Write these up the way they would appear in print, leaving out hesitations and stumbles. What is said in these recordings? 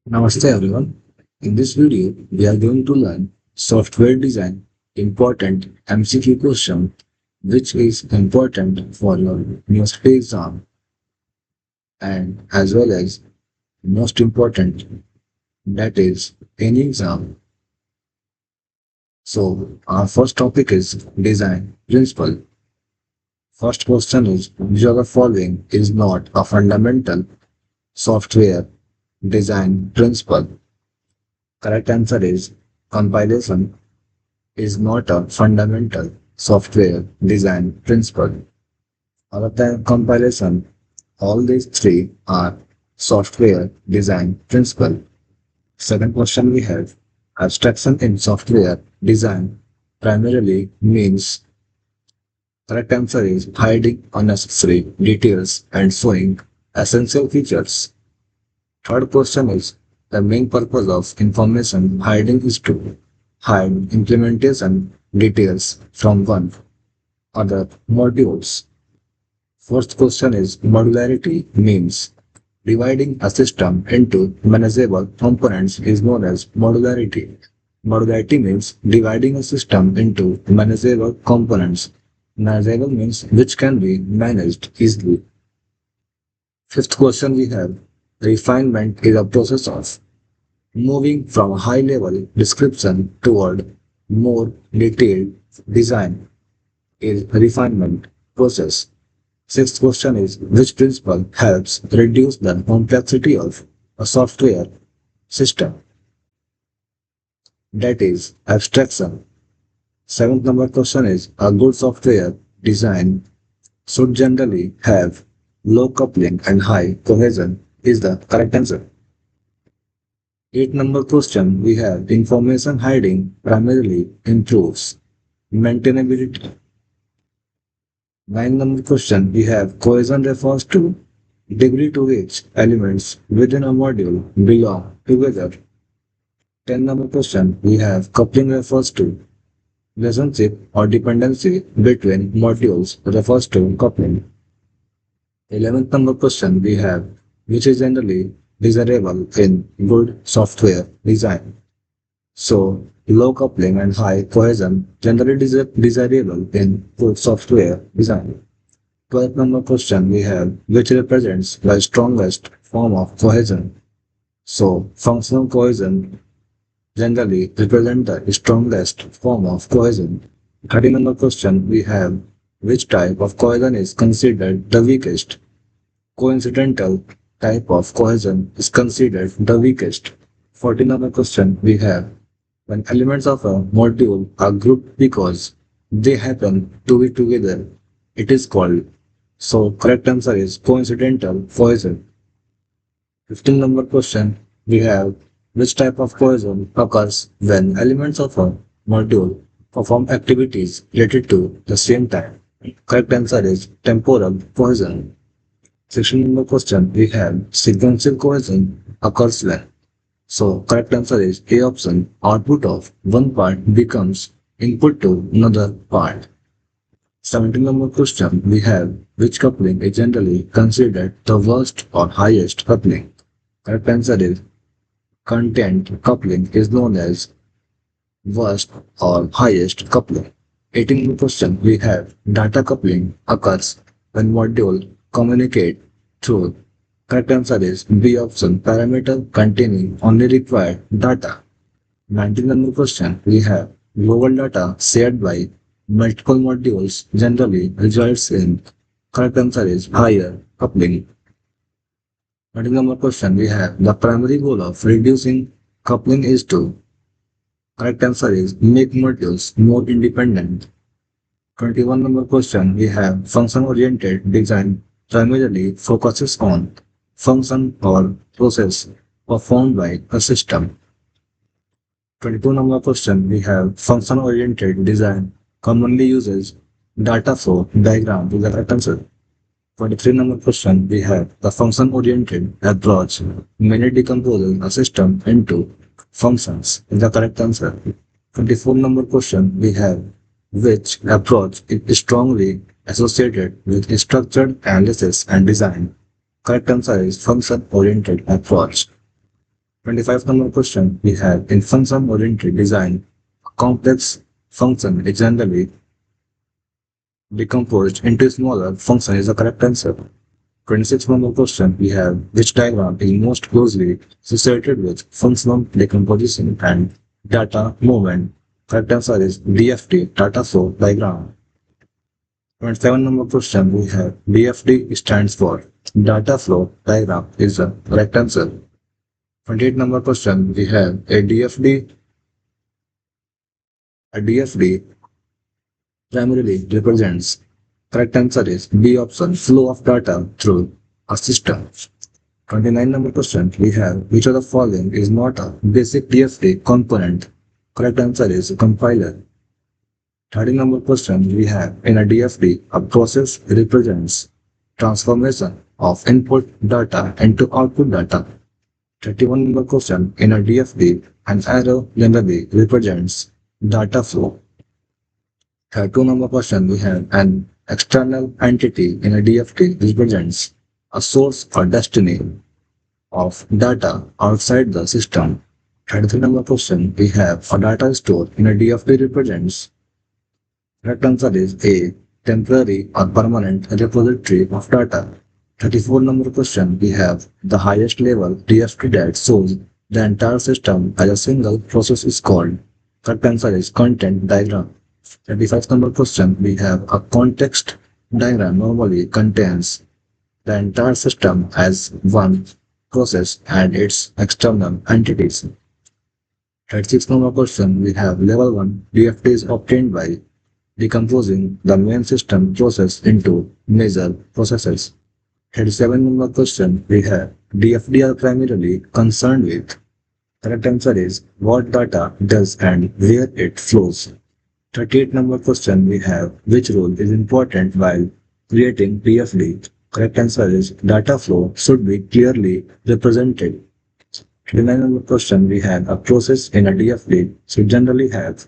Namaste everyone. In this video, we are going to learn software design important MCQ question which is important for your university exam and as well as most important that is any exam. So our first topic is design principle. First question is which of the following is not a fundamental software design principle? Correct answer is compilation is not a fundamental software design principle. Other than compilation, all these three are software design principle. Second question we have abstraction in software design primarily means correct answer is hiding unnecessary details and showing essential features. Third question is the main purpose of information hiding is to hide implementation details from one other modules. Fourth question is modularity means dividing a system into manageable components is known as modularity. Modularity means dividing a system into manageable components. Manageable means which can be managed easily. Fifth question we have refinement is a process of moving from high-level description toward more detailed design is refinement process. Sixth question is which principle helps reduce the complexity of a software system? That is abstraction. Seventh number question is a good software design should generally have low coupling and high cohesion is the correct answer. Eight number question we have information hiding primarily improves maintainability. Nine number question we have cohesion refers to degree to which elements within a module belong together. 10 number question we have coupling refers to relationship or dependency between modules refers to coupling. 11th number question we have which is generally desirable in good software design. So, low coupling and high cohesion generally desirable in good software design. 12th number question we have which represents the strongest form of cohesion. So, functional cohesion generally represent the strongest form of cohesion. 13th number question we have which type of cohesion is considered the weakest. Coincidental type of cohesion is considered the weakest. 14th number question we have when elements of a module are grouped because they happen to be together, it is called. So correct answer is coincidental cohesion. 15th number question we have which type of cohesion occurs when elements of a module perform activities related to the same time. Correct answer is temporal cohesion. 16th number question we have sequential cohesion occurs when. So correct answer is A option. Output of one part becomes input to another part. 17th number question we have which coupling is generally considered the worst or highest coupling. Correct answer is content coupling is known as worst or highest coupling. 18th number question we have data coupling occurs when module communicate through. Correct answer is B option. Parameter containing only required data. 19th number question we have global data shared by multiple modules generally results in. Correct answer is higher coupling. 20th number question we have the primary goal of reducing coupling is to. Correct answer is make modules more independent. 21 number question we have function oriented design primarily focuses on function or process performed by a system. 22 number question we have function oriented design commonly uses data flow diagram to the correct answer. 23 number question we have the function oriented approach mainly decomposes a system into functions is the correct answer. 24 number question we have which approach is strongly associated with structured analysis and design. Correct answer is function-oriented approach. 25th number question we have in function-oriented design, a complex function is generally decomposed into smaller function is the correct answer. 26th number question we have which diagram is most closely associated with functional decomposition and data movement. Correct answer is DFD, data flow diagram. 27 number question we have DFD stands for data flow diagram is the correct answer. 28 number question we have a DFD primarily represents. Correct answer is B option, flow of data through a system. 29 number question we have which of the following is not a basic DFD component. Correct answer is compiler. 30 number question we have in a DFD a process represents transformation of input data into output data. 31 number question in a DFD an arrow generally represents data flow. 32 number question we have an external entity in a DFD represents a source or destiny of data outside the system. 33 number question we have a data store in a DFD represents. Correct answer is A, temporary or permanent repository of data. 34 number question we have the highest level DFD that shows the entire system as a single process is called. Correct answer is content diagram. 35 number question we have a context diagram normally contains the entire system as one process and its external entities. 36 number question we have level 1 DFD is obtained by decomposing the main system process into major processes. 37 number question we have DFD are primarily concerned with. Correct answer is what data does and where it flows. 38 number question we have which role is important while creating DFD. Correct answer is data flow should be clearly represented. 39 number question we have a process in a DFD should generally have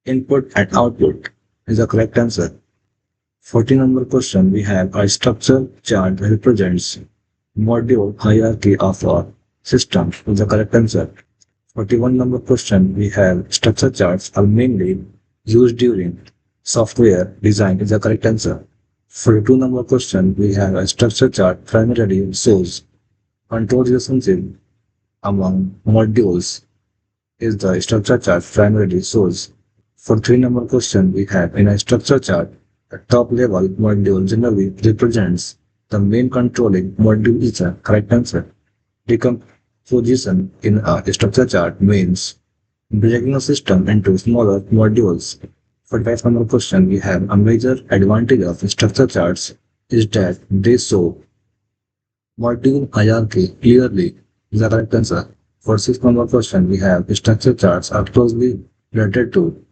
input and output is the correct answer. 40 number question we have a structure chart represents module hierarchy of a system is the correct answer. 41 number question we have structure charts are mainly used during software design is the correct answer. 42 number question we have a structure chart primarily shows control relationship among modules is the structure chart primarily shows. For 3 number question we have in a structure chart the top level module generally represents the main controlling module is the correct answer. Decomposition in a structure chart means breaking a system into smaller modules. For 5 number question we have a major advantage of structure charts is that they show module hierarchy clearly is the correct answer. For 6 number question we have structure charts are closely related to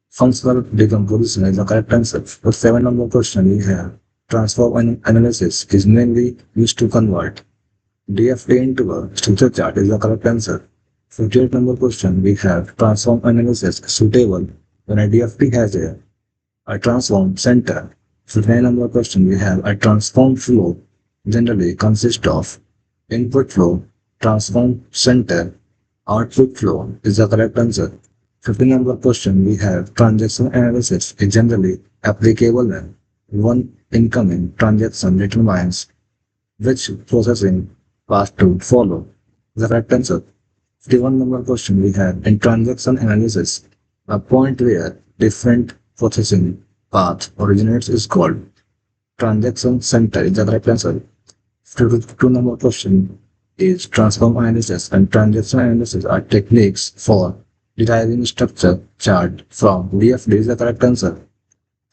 functional decomposition is the correct answer. For 7 number question we have transform analysis is mainly used to convert DFD into a structure chart is the correct answer. For 8 number question we have transform analysis suitable when a DFD has a transform center. For 9 number question we have a transform flow generally consists of input flow, transform center, output flow is the correct answer. 15 number question we have transaction analysis is generally applicable when one incoming transaction determines which processing path to follow. The correct answer. 51 number question we have in transaction analysis a point where different processing path originates is called transaction center is the correct answer. 52 number question is transform analysis and transaction analysis are techniques for deriving structure chart from DFD is the correct answer.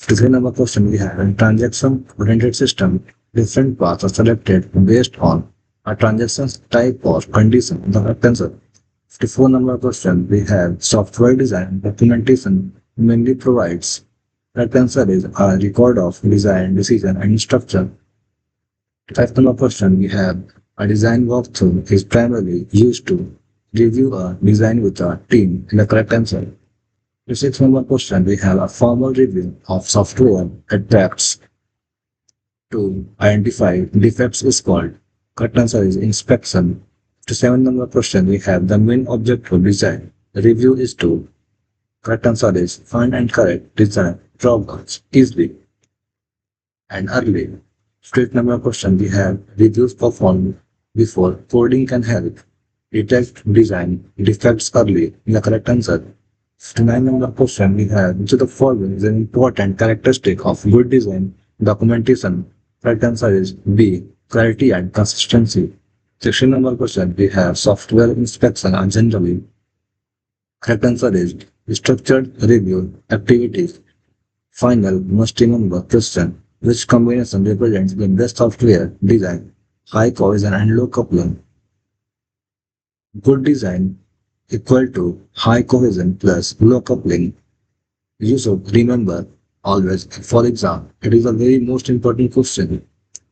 53 number question we have in transaction oriented system different paths are selected based on a transaction's type or condition is the correct answer. 54 number question we have software design documentation mainly provides correct answer is a record of design decision and structure. 5 number question we have a design walkthrough is primarily used to review a design with a team in the correct answer. The 6 number question we have a formal review of software attempts to identify defects is called correct answer is inspection. To 7 number question, we have the main objective of design. Review is to correct answer is find and correct design problems easily and early. Straight number question, we have reviews performed before coding can help detect design defects early. The correct answer. 9 number question, we have which of the following is an important characteristic of good design documentation. Correct answer is B. Clarity and consistency. Section number question, we have software inspection and generally. Correct answer is structured review activities. Final must remember question, which combination represents the best software design, high cohesion and low coupling. Good design equal to high cohesion plus low coupling. You should remember always for exam. It is a very most important question.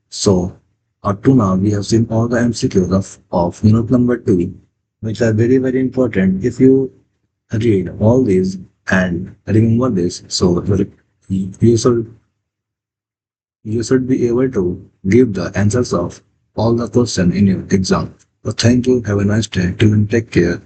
So up to now we have seen all the MCQs of unit number 2, which are very important. If you read all these and remember this, so you should you should be able to give the answers of all the questions in your exam. So thank you. Have a nice day. Till then, take care.